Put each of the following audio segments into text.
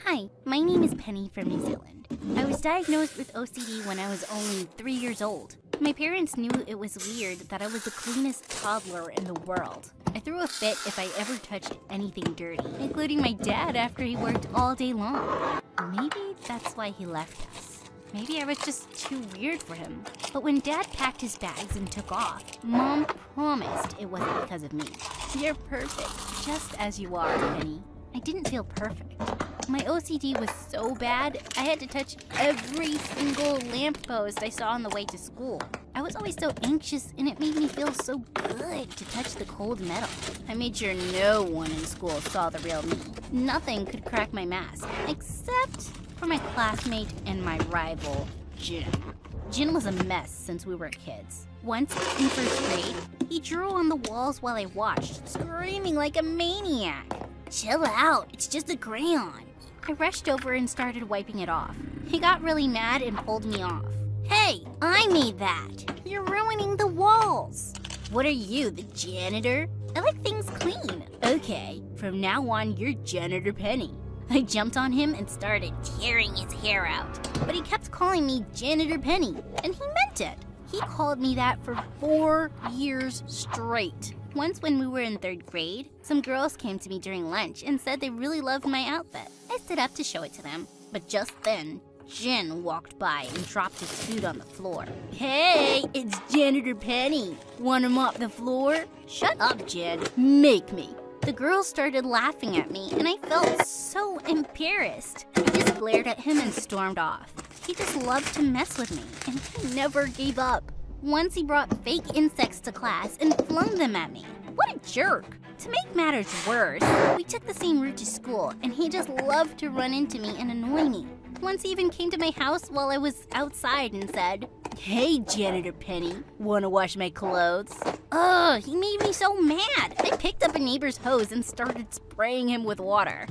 Hi, my name is Penny from New Zealand. I was diagnosed with OCD when I was only 3 years old. My parents knew it was weird that I was the cleanest toddler in the world. I threw a fit if I ever touched anything dirty, including my dad after he worked all day long. Maybe that's why he left us. Maybe I was just too weird for him. But when Dad packed his bags and took off, Mom promised it wasn't because of me. You're perfect, just as you are, Penny. I didn't feel perfect. My OCD was so bad, I had to touch every single lamppost I saw on the way to school. I was always so anxious, and it made me feel so good to touch the cold metal. I made sure no one in school saw the real me. Nothing could crack my mask, except for my classmate and my rival, Jin. Jin was a mess since we were kids. Once, in first grade, he drew on the walls while I watched, screaming like a maniac. Chill out, it's just a crayon. I rushed over and started wiping it off. He got really mad and pulled me off. Hey, I made that. You're ruining the walls. What are you, the janitor? I like things clean. Okay, from now on, you're Janitor Penny. I jumped on him and started tearing his hair out. But he kept calling me Janitor Penny, and he meant it. He called me that for 4 years straight. Once when we were in 3rd grade, some girls came to me during lunch and said they really loved my outfit. I stood up to show it to them, but just then, Jin walked by and dropped his food on the floor. Hey, it's Janitor Penny. Wanna mop the floor? Shut up, Jin. Make me. The girls started laughing at me, and I felt so embarrassed. I just glared at him and stormed off. He just loved to mess with me, and he never gave up. Once he brought fake insects to class and flung them at me. What a jerk! To make matters worse, we took the same route to school, and he just loved to run into me and annoy me. Once he even came to my house while I was outside and said, Hey, Janitor Penny, wanna wash my clothes? Ugh, he made me so mad. I picked up a neighbor's hose and started spraying him with water.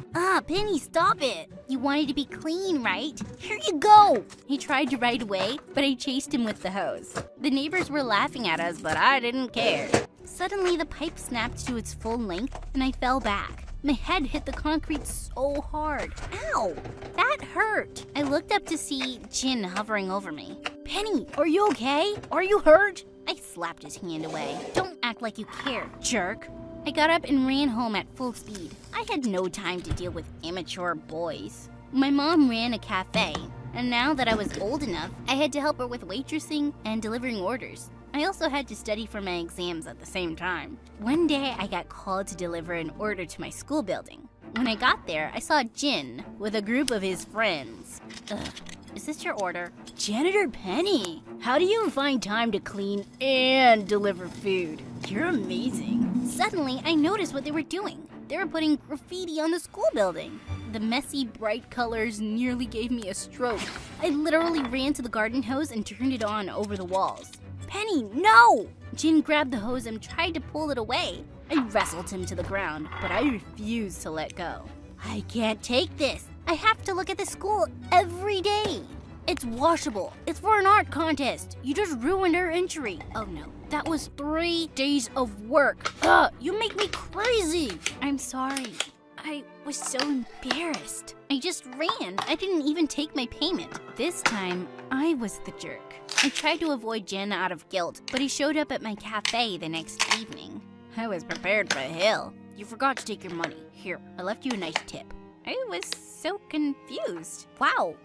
Penny, stop it. You wanted to be clean, right? Here you go. He tried to ride away, but I chased him with the hose. The neighbors were laughing at us, but I didn't care. Suddenly, the pipe snapped to its full length, and I fell back. My head hit the concrete so hard. Ow! That hurt. I looked up to see Jin hovering over me. Penny, are you okay? Are you hurt? I slapped his hand away. Don't act like you care, jerk. I got up and ran home at full speed. I had no time to deal with immature boys. My mom ran a cafe, and now that I was old enough, I had to help her with waitressing and delivering orders. I also had to study for my exams at the same time. One day, I got called to deliver an order to my school building. When I got there, I saw Jin with a group of his friends. Ugh, is this your order? Janitor Penny, how do you find time to clean and deliver food? You're amazing. Suddenly, I noticed what they were doing. They were putting graffiti on the school building. The messy, bright colors nearly gave me a stroke. I literally ran to the garden hose and turned it on over the walls. Penny, no! Jin grabbed the hose and tried to pull it away. I wrestled him to the ground, but I refused to let go. I can't take this. I have to look at the school every day. It's washable. It's for an art contest. You just ruined our entry. Oh no, that was 3 days of work. Ugh, you make me crazy. I'm sorry. I was so embarrassed. I just ran. I didn't even take my payment. This time, I was the jerk. I tried to avoid Jin out of guilt, but he showed up at my cafe the next evening. I was prepared for hell. You forgot to take your money. Here, I left you a nice tip. I was so confused. Wow,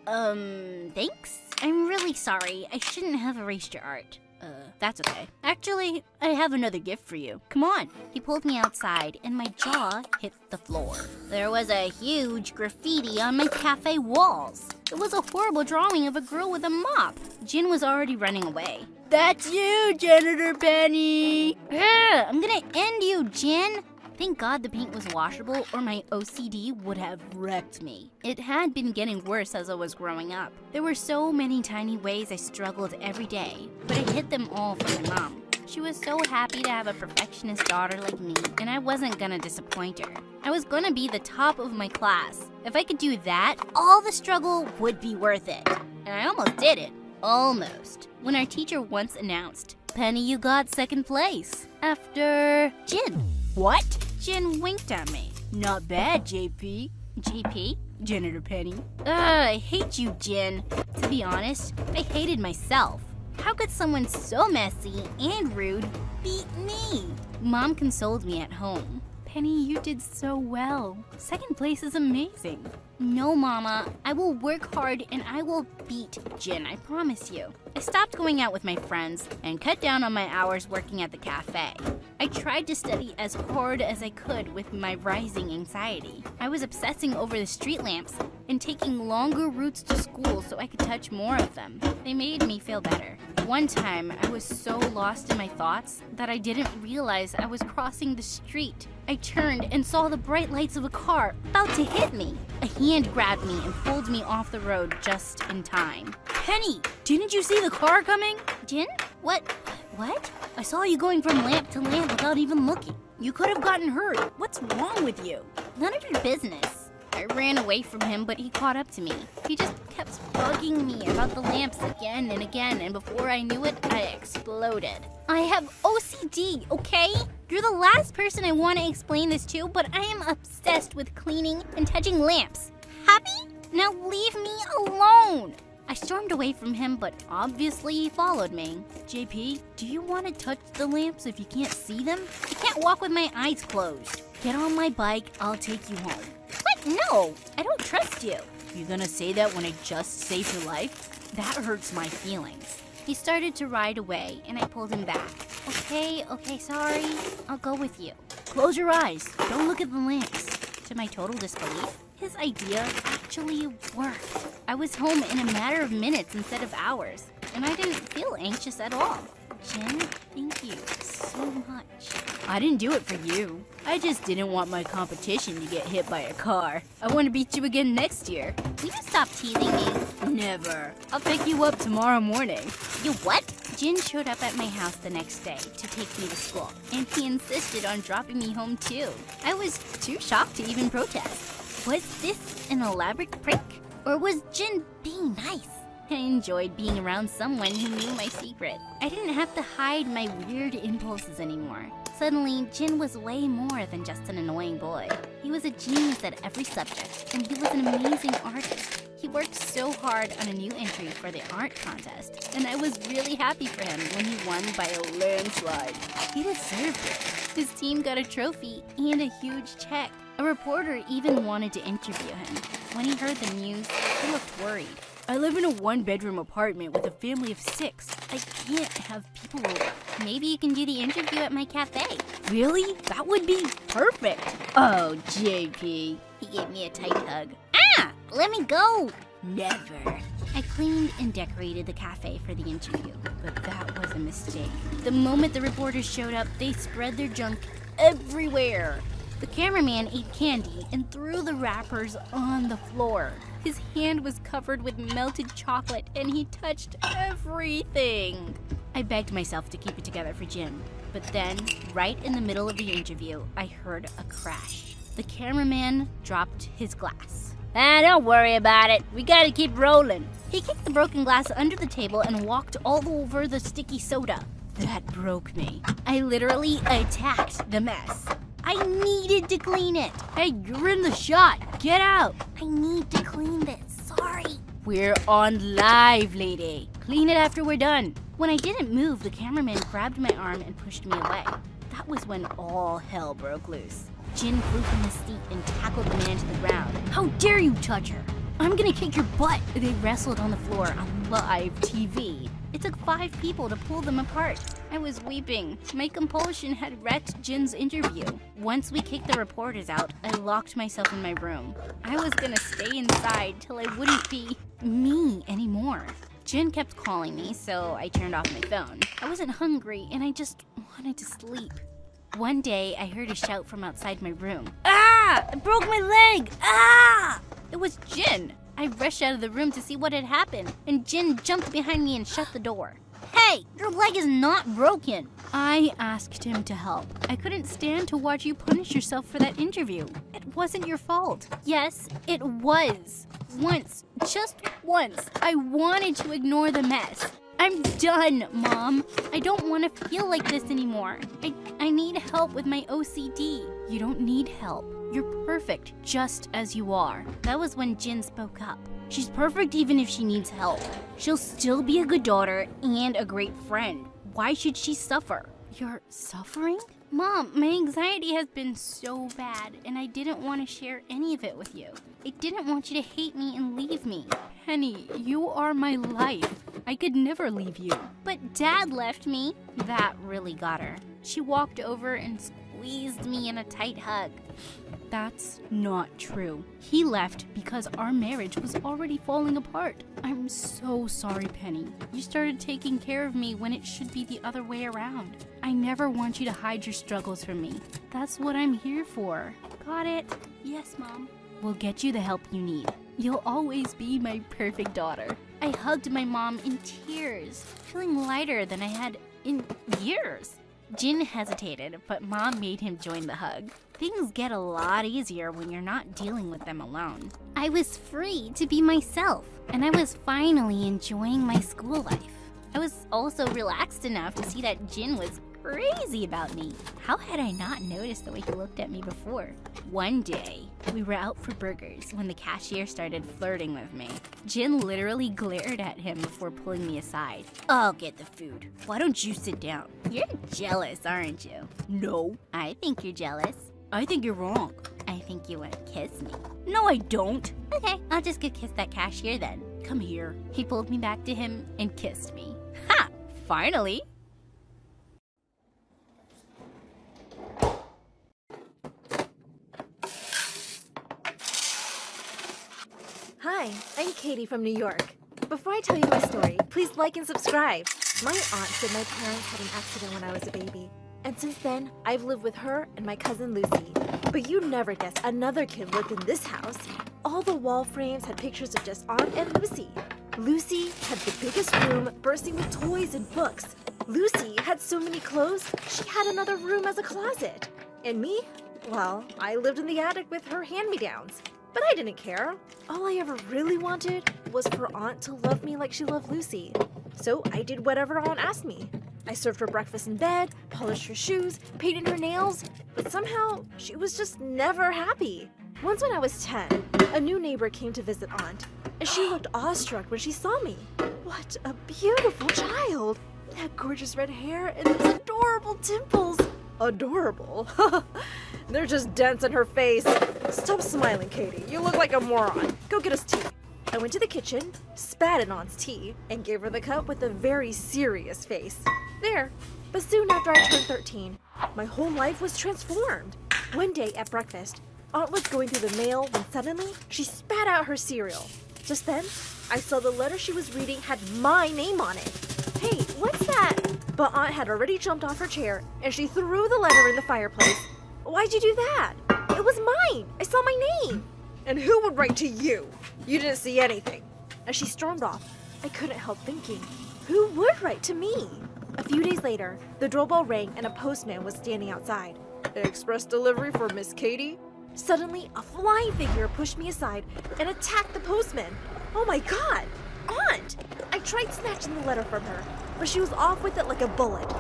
thanks? I'm really sorry. I shouldn't have erased your art. That's okay. Actually, I have another gift for you. Come on. He pulled me outside, and my jaw hit the floor. There was a huge graffiti on my cafe walls. It was a horrible drawing of a girl with a mop. Jin was already running away. That's you, Janitor Penny! I'm gonna end you, Jin! Thank God the paint was washable, or my OCD would have wrecked me. It had been getting worse as I was growing up. There were so many tiny ways I struggled every day, but I hid them all from my mom. She was so happy to have a perfectionist daughter like me, and I wasn't gonna disappoint her. I was gonna be the top of my class. If I could do that, all the struggle would be worth it. And I almost did it. Almost. When our teacher once announced, Penny, you got 2nd place. After Jin. What? Jin winked at me. Not bad, JP. JP? Janitor Penny. Ugh, I hate you, Jin. To be honest, I hated myself. How could someone so messy and rude beat me? Mom consoled me at home. Penny, you did so well. Second place is amazing. No, Mama. I will work hard and I will beat Jin, I promise you. I stopped going out with my friends and cut down on my hours working at the cafe. I tried to study as hard as I could with my rising anxiety. I was obsessing over the street lamps and taking longer routes to school so I could touch more of them. They made me feel better. One time, I was so lost in my thoughts that I didn't realize I was crossing the street. I turned and saw the bright lights of a car about to hit me. A hand grabbed me and pulled me off the road just in time. Penny, didn't you see the car coming? Jin? What? I saw you going from lamp to lamp without even looking. You could have gotten hurt. What's wrong with you? None of your business. I ran away from him, but he caught up to me. He just kept bugging me about the lamps again and again, and before I knew it, I exploded. I have OCD, okay? You're the last person I want to explain this to, but I am obsessed with cleaning and touching lamps. Happy? Now leave me alone! I stormed away from him, but obviously he followed me. JP, do you want to touch the lamps if you can't see them? I can't walk with my eyes closed. Get on my bike, I'll take you home. What? No, I don't trust you. You gonna say that when I just saved your life? That hurts my feelings. He started to ride away, and I pulled him back. Okay, sorry. I'll go with you. Close your eyes. Don't look at the lamps. To my total disbelief, his idea actually worked. I was home in a matter of minutes instead of hours, and I didn't feel anxious at all. Jin, thank you so much. I didn't do it for you. I just didn't want my competition to get hit by a car. I want to beat you again next year. Will you stop teasing me? Never. I'll pick you up tomorrow morning. You what? Jin showed up at my house the next day to take me to school, and he insisted on dropping me home too. I was too shocked to even protest. Was this an elaborate prank? Or was Jin being nice? I enjoyed being around someone who knew my secret. I didn't have to hide my weird impulses anymore. Suddenly, Jin was way more than just an annoying boy. He was a genius at every subject, and he was an amazing artist. He worked so hard on a new entry for the art contest, and I was really happy for him when he won by a landslide. He deserved it. His team got a trophy and a huge check. A reporter even wanted to interview him. When he heard the news, he looked worried. I live in a one-bedroom apartment with a family of 6. I can't have people over. Maybe you can do the interview at my cafe. Really? That would be perfect. Oh, JP. He gave me a tight hug. Ah! Let me go! Never. I cleaned and decorated the cafe for the interview, but that was a mistake. The moment the reporters showed up, they spread their junk everywhere. The cameraman ate candy and threw the wrappers on the floor. His hand was covered with melted chocolate and he touched everything. I begged myself to keep it together for Jin, but then, right in the middle of the interview, I heard a crash. The cameraman dropped his glass. Don't worry about it. We gotta keep rolling. He kicked the broken glass under the table and walked all over the sticky soda. That broke me. I literally attacked the mess. I needed to clean it. Hey, you're in the shot. Get out. I need to clean this. Sorry. We're on live, lady. Clean it after we're done. When I didn't move, the cameraman grabbed my arm and pushed me away. That was when all hell broke loose. Jin flew from his seat and tackled the man to the ground. How dare you touch her? I'm gonna kick your butt. They wrestled on the floor on live TV. It took 5 people to pull them apart. I was weeping. My compulsion had wrecked Jin's interview. Once we kicked the reporters out, I locked myself in my room. I was gonna stay inside till I wouldn't be me anymore. Jin kept calling me, so I turned off my phone. I wasn't hungry and I just wanted to sleep. One day, I heard a shout from outside my room. Ah! I broke my leg! Ah! It was Jin. I rushed out of the room to see what had happened, and Jin jumped behind me and shut the door. Hey, your leg is not broken. I asked him to help. I couldn't stand to watch you punish yourself for that interview. It wasn't your fault. Yes, it was. Once, just once, I wanted to ignore the mess. I'm done, Mom. I don't want to feel like this anymore. I need help with my OCD. You don't need help. You're perfect just as you are. That was when Jin spoke up. She's perfect even if she needs help. She'll still be a good daughter and a great friend. Why should she suffer? You're suffering? Mom, my anxiety has been so bad, and I didn't want to share any of it with you. I didn't want you to hate me and leave me. Penny, you are my life. I could never leave you. But Dad left me. That really got her. She walked over and squeezed me in a tight hug. That's not true. He left because our marriage was already falling apart. I'm so sorry, Penny. You started taking care of me when it should be the other way around. I never want you to hide your struggles from me. That's what I'm here for. Got it? Yes, Mom. We'll get you the help you need. You'll always be my perfect daughter. I hugged my mom in tears, feeling lighter than I had in years. Jin hesitated, but Mom made him join the hug. Things get a lot easier when you're not dealing with them alone. I was free to be myself, and I was finally enjoying my school life. I was also relaxed enough to see that Jin was crazy about me. How had I not noticed the way he looked at me before? One day, we were out for burgers when the cashier started flirting with me. Jin literally glared at him before pulling me aside. I'll get the food. Why don't you sit down? You're jealous, aren't you? No. I think you're jealous. I think you're wrong. I think you want to kiss me. No, I don't. Okay, I'll just go kiss that cashier then. Come here. He pulled me back to him and kissed me. Ha! Finally! Hi, I'm Katie from New York. Before I tell you my story, please like and subscribe. My aunt said my parents had an accident when I was a baby. And since then, I've lived with her and my cousin Lucy. But you'd never guess another kid lived in this house. All the wall frames had pictures of just Aunt and Lucy. Lucy had the biggest room bursting with toys and books. Lucy had so many clothes, she had another room as a closet. And me? Well, I lived in the attic with her hand-me-downs. But I didn't care. All I ever really wanted was for Aunt to love me like she loved Lucy. So I did whatever Aunt asked me. I served her breakfast in bed, polished her shoes, painted her nails, but somehow she was just never happy. Once when I was 10, a new neighbor came to visit Aunt, and she looked awestruck when she saw me. What a beautiful child! That gorgeous red hair and those adorable dimples. Adorable? They're just dents in her face. Stop smiling, Katie. You look like a moron. Go get us tea. I went to the kitchen, spat in Aunt's tea, and gave her the cup with a very serious face. There. But soon after I turned 13, my whole life was transformed. One day at breakfast, Aunt was going through the mail when suddenly she spat out her cereal. Just then, I saw the letter she was reading had my name on it. Hey, what's that? But Aunt had already jumped off her chair, and she threw the letter in the fireplace. Why'd you do that? It was mine. I saw my name. And who would write to you? You didn't see anything. As she stormed off, I couldn't help thinking, who would write to me? A few days later, the doorbell rang and a postman was standing outside. Express delivery for Miss Katie? Suddenly, a flying figure pushed me aside and attacked the postman. Oh my God! Aunt! I tried snatching the letter from her, but she was off with it like a bullet.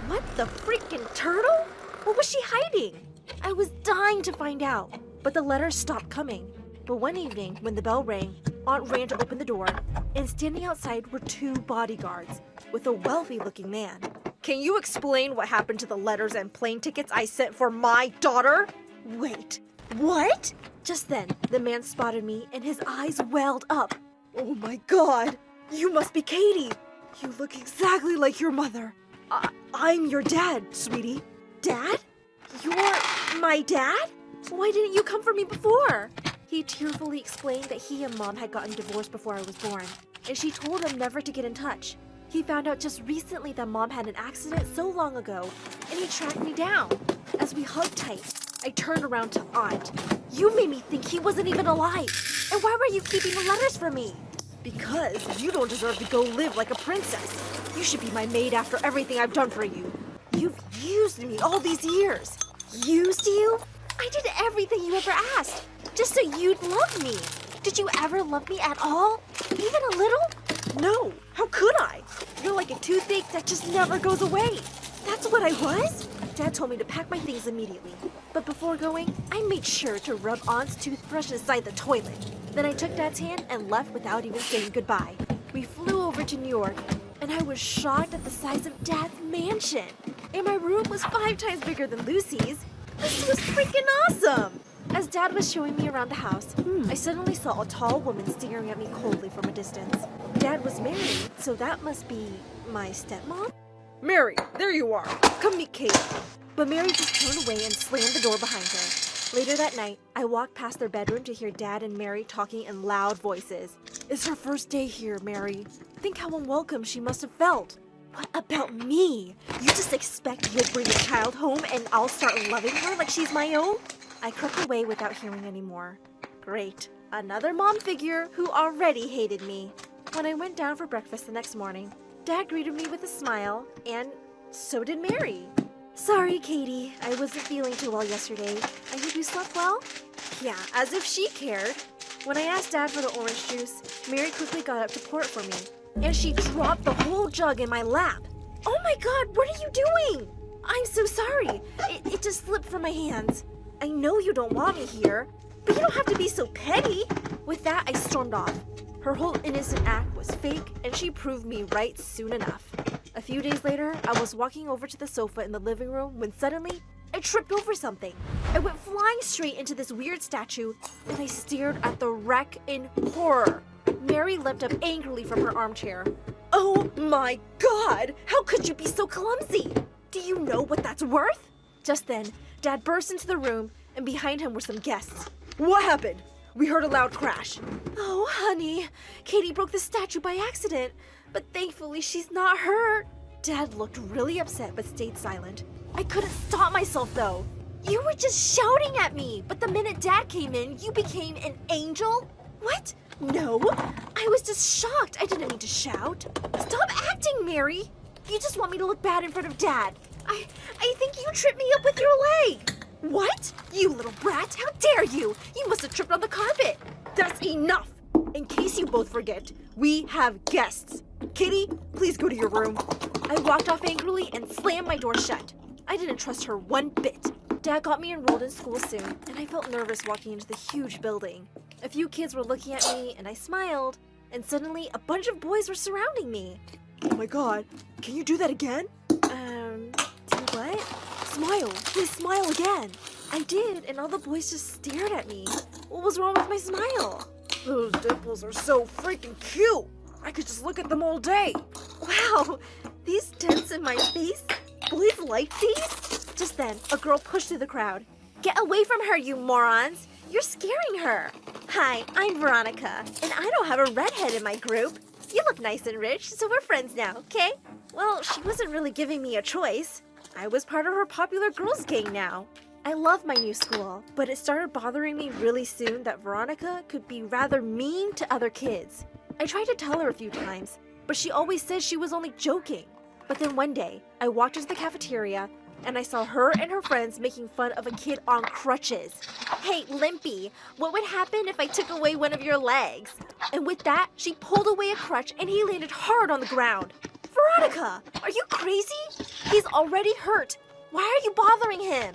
What the freaking turtle? What was she hiding? I was dying to find out, but the letter stopped coming. But one evening, when the bell rang, Aunt ran to open the door, and standing outside were two bodyguards with a wealthy-looking man. Can you explain what happened to the letters and plane tickets I sent for my daughter? Wait, what? Just then, the man spotted me, and his eyes welled up. Oh my God, you must be Katie. You look exactly like your mother. I'm your dad, sweetie. Dad? You're my dad? Why didn't you come for me before? He tearfully explained that he and Mom had gotten divorced before I was born, and she told him never to get in touch. He found out just recently that Mom had an accident so long ago, and he tracked me down. As we hugged tight, I turned around to Aunt. You made me think he wasn't even alive. And why were you keeping the letters from me? Because you don't deserve to go live like a princess. You should be my maid after everything I've done for you. You've used me all these years. Used you? I did everything you ever asked, just so you'd love me. Did you ever love me at all? Even a little? No, how could I? You're like a toothache that just never goes away. That's what I was? Dad told me to pack my things immediately. But before going, I made sure to rub Aunt's toothbrush inside the toilet. Then I took Dad's hand and left without even saying goodbye. We flew over to New York, and I was shocked at the size of Dad's mansion. And my room was 5 times bigger than Lucy's. This was freaking awesome! As Dad was showing me around the house, I suddenly saw a tall woman staring at me coldly from a distance. Dad was married, so that must be my stepmom? Mary, there you are. Come meet Kate. But Mary just turned away and slammed the door behind her. Later that night, I walked past their bedroom to hear Dad and Mary talking in loud voices. It's her first day here, Mary. Think how unwelcome she must have felt. What about me? You just expect you'll bring a child home and I'll start loving her like she's my own? I crept away without hearing any more. Great. Another mom figure who already hated me. When I went down for breakfast the next morning, Dad greeted me with a smile, and so did Mary. Sorry, Katie. I wasn't feeling too well yesterday. I hope you slept well? Yeah, as if she cared. When I asked Dad for the orange juice, Mary quickly got up to pour it for me. And she dropped the whole jug in my lap. Oh my God, what are you doing? I'm so sorry. It just slipped from my hands. I know you don't want me here, but you don't have to be so petty. With that, I stormed off. Her whole innocent act was fake, and she proved me right soon enough. A few days later, I was walking over to the sofa in the living room when suddenly, I tripped over something. I went flying straight into this weird statue, and I stared at the wreck in horror. Mary leapt up angrily from her armchair. Oh my God! How could you be so clumsy? Do you know what that's worth? Just then, Dad burst into the room, and behind him were some guests. What happened? We heard a loud crash. Oh, honey, Katie broke the statue by accident, but thankfully she's not hurt. Dad looked really upset but stayed silent. I couldn't stop myself though. You were just shouting at me, but the minute Dad came in, you became an angel? What? No, I was just shocked. I didn't mean to shout. Stop acting, Mary. You just want me to look bad in front of Dad. I think you tripped me up with your leg. What? You little brat, how dare you? You must have tripped on the carpet. That's enough. In case you both forget, we have guests. Kitty, please go to your room. I walked off angrily and slammed my door shut. I didn't trust her one bit. Dad got me enrolled in school soon, and I felt nervous walking into the huge building. A few kids were looking at me, and I smiled, and suddenly a bunch of boys were surrounding me. Oh my God, can you do that again? Do what? Smile, please smile again. I did, and all the boys just stared at me. What was wrong with my smile? Those dimples are so freaking cute. I could just look at them all day. Wow, these dents in my face? Boys like these? Just then, a girl pushed through the crowd. Get away from her, you morons. You're scaring her. Hi, I'm Veronica, and I don't have a redhead in my group. You look nice and rich, so we're friends now, okay? Well, she wasn't really giving me a choice. I was part of her popular girls gang now. I love my new school, but it started bothering me really soon that Veronica could be rather mean to other kids. I tried to tell her a few times, but she always said she was only joking. But then one day, I walked into the cafeteria, and I saw her and her friends making fun of a kid on crutches. Hey, Limpy, what would happen if I took away one of your legs? And with that, she pulled away a crutch and he landed hard on the ground. Veronica, are you crazy? He's already hurt. Why are you bothering him?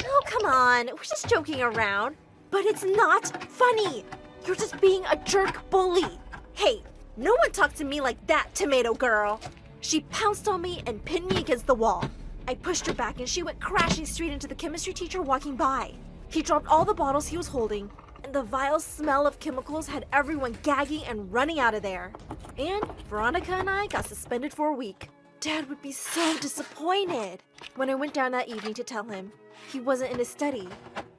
Oh, come on, we're just joking around. But it's not funny. You're just being a jerk bully. Hey, no one talked to me like that, tomato girl. She pounced on me and pinned me against the wall. I pushed her back and she went crashing straight into the chemistry teacher walking by. He dropped all the bottles he was holding, and the vile smell of chemicals had everyone gagging and running out of there. And Veronica and I got suspended for a week. Dad would be so disappointed. When I went down that evening to tell him, he wasn't in his study,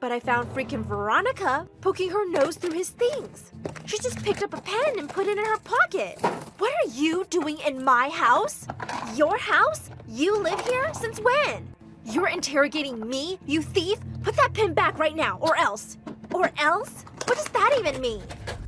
but I found freaking Veronica poking her nose through his things. She just picked up a pen and put it in her pocket. What are you doing in my house? Your house? You live here? Since when? You're interrogating me, you thief? Put that pen back right now, or else. Or else? What does that even mean?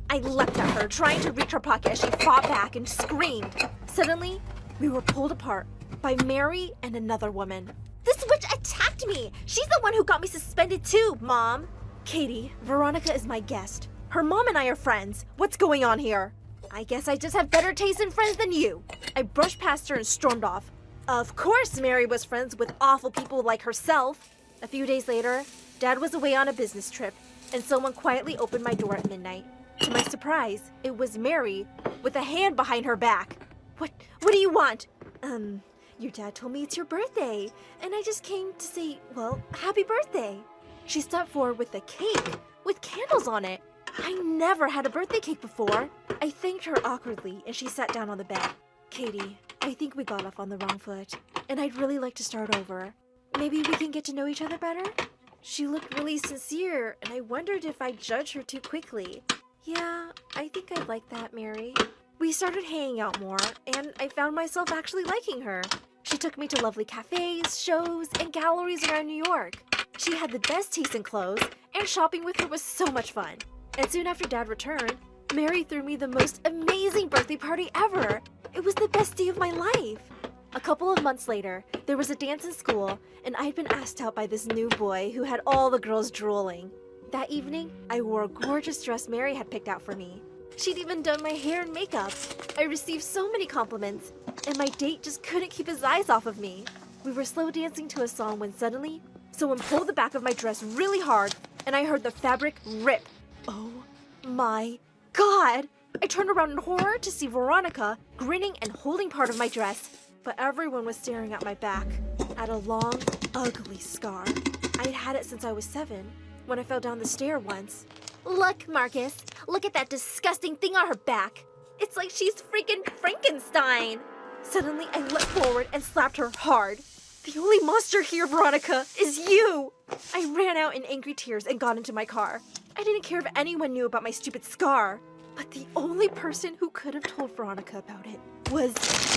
I leapt at her, trying to reach her pocket as she fought back and screamed. Suddenly, we were pulled apart by Mary and another woman. This witch attacked me! She's the one who got me suspended too, Mom! Katie, Veronica is my guest. Her mom and I are friends. What's going on here? I guess I just have better taste in friends than you. I brushed past her and stormed off. Of course Mary was friends with awful people like herself. A few days later, Dad was away on a business trip, and someone quietly opened my door at midnight. To my surprise, it was Mary, with a hand behind her back. What do you want? Your dad told me it's your birthday, and I just came to say, well, happy birthday. She stepped forward with a cake, with candles on it. I never had a birthday cake before. I thanked her awkwardly, and she sat down on the bed. Katie, I think we got off on the wrong foot, and I'd really like to start over. Maybe we can get to know each other better? She looked really sincere, and I wondered if I'd judge her too quickly. Yeah, I think I'd like that, Mary. We started hanging out more, and I found myself actually liking her. She took me to lovely cafes, shows, and galleries around New York. She had the best taste in clothes, and shopping with her was so much fun. And soon after Dad returned, Mary threw me the most amazing birthday party ever. It was the best day of my life. A couple of months later, there was a dance in school, and I'd been asked out by this new boy who had all the girls drooling. That evening, I wore a gorgeous dress Mary had picked out for me. She'd even done my hair and makeup. I received so many compliments, and my date just couldn't keep his eyes off of me. We were slow dancing to a song when suddenly, someone pulled the back of my dress really hard, and I heard the fabric rip. Oh my God! I turned around in horror to see Veronica grinning and holding part of my dress, but everyone was staring at my back, at a long, ugly scar. I'd had it since I was 7, when I fell down the stair once. Look, Marcus, look at that disgusting thing on her back. It's like she's freaking Frankenstein. Suddenly, I leapt forward and slapped her hard. The only monster here, Veronica, is you. I ran out in angry tears and got into my car. I didn't care if anyone knew about my stupid scar. But the only person who could have told Veronica about it was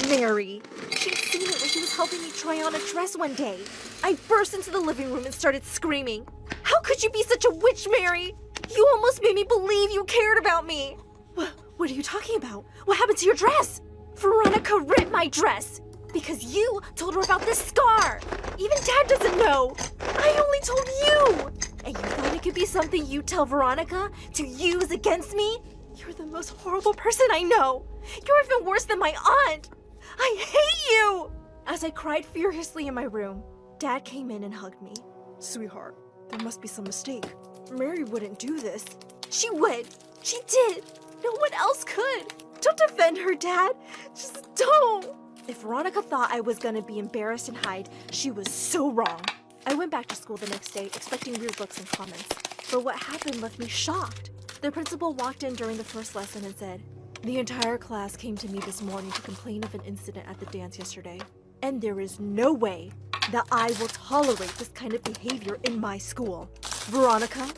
Mary. She'd seen it when she was helping me try on a dress one day. I burst into the living room and started screaming. How could you be such a witch, Mary? You almost made me believe you cared about me. What are you talking about? What happened to your dress? Veronica ripped my dress because you told her about this scar. Even Dad doesn't know. I only told you. And you thought it could be something you'd tell Veronica to use against me? You're the most horrible person I know. You're even worse than my aunt. I hate you. As I cried furiously in my room, Dad came in and hugged me. Sweetheart, there must be some mistake. Mary wouldn't do this. She would. She did. No one else could. Don't defend her, Dad. Just don't. If Veronica thought I was gonna be embarrassed and hide, she was so wrong. I went back to school the next day expecting weird looks and comments. But what happened left me shocked. The principal walked in during the first lesson and said, "The entire class came to me this morning to complain of an incident at the dance yesterday. And there is no way that I will tolerate this kind of behavior in my school. Veronica,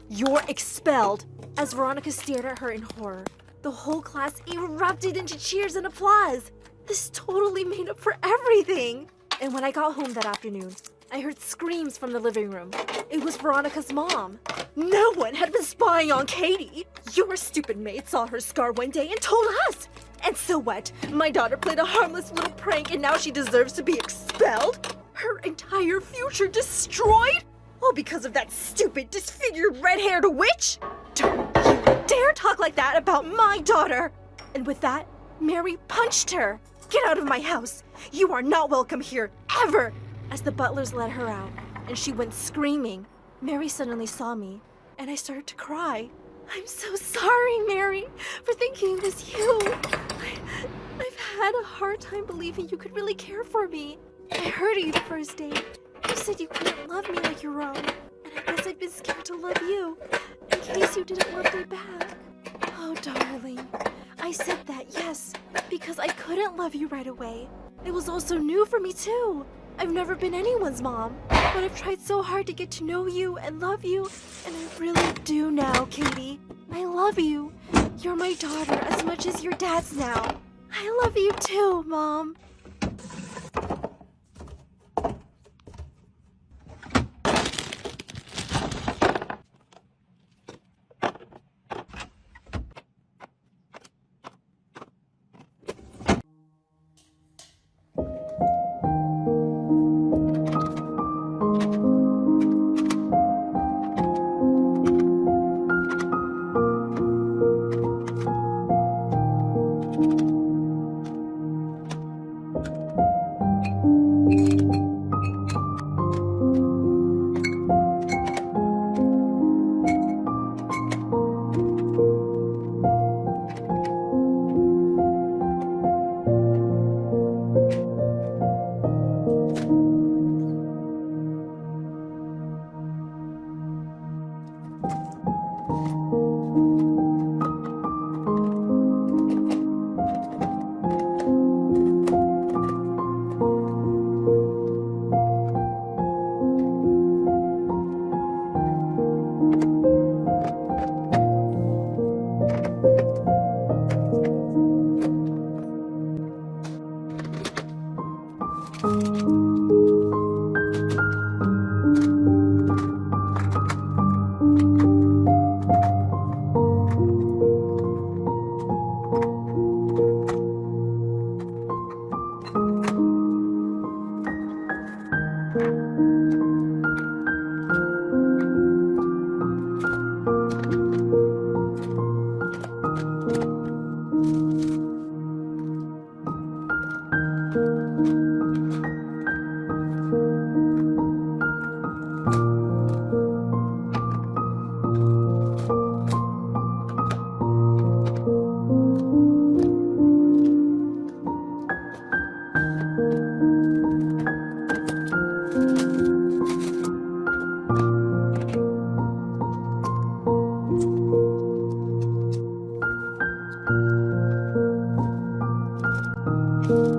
you're expelled." As Veronica stared at her in horror, the whole class erupted into cheers and applause. This totally made up for everything. And when I got home that afternoon, I heard screams from the living room. It was Veronica's mom. No one had been spying on Katie. Your stupid maid saw her scar one day and told us. And so what? My daughter played a harmless little prank and now she deserves to be expelled? Her entire future destroyed? All because of that stupid, disfigured, red-haired witch? Don't you dare talk like that about my daughter! And with that, Mary punched her. Get out of my house. You are not welcome here, ever! As the butlers let her out, and she went screaming, Mary suddenly saw me, and I started to cry. I'm so sorry, Mary, for thinking it was you. I've had a hard time believing you could really care for me. I heard you the first day. You said you couldn't love me like your own, and I guess I'd been scared to love you, in case you didn't love me back. Oh, darling. I said that, yes, because I couldn't love you right away. It was also new for me, too. I've never been anyone's mom, but I've tried so hard to get to know you and love you, and I really do now, Katie. I love you. You're my daughter as much as your dad's now. I love you too, Mom. you.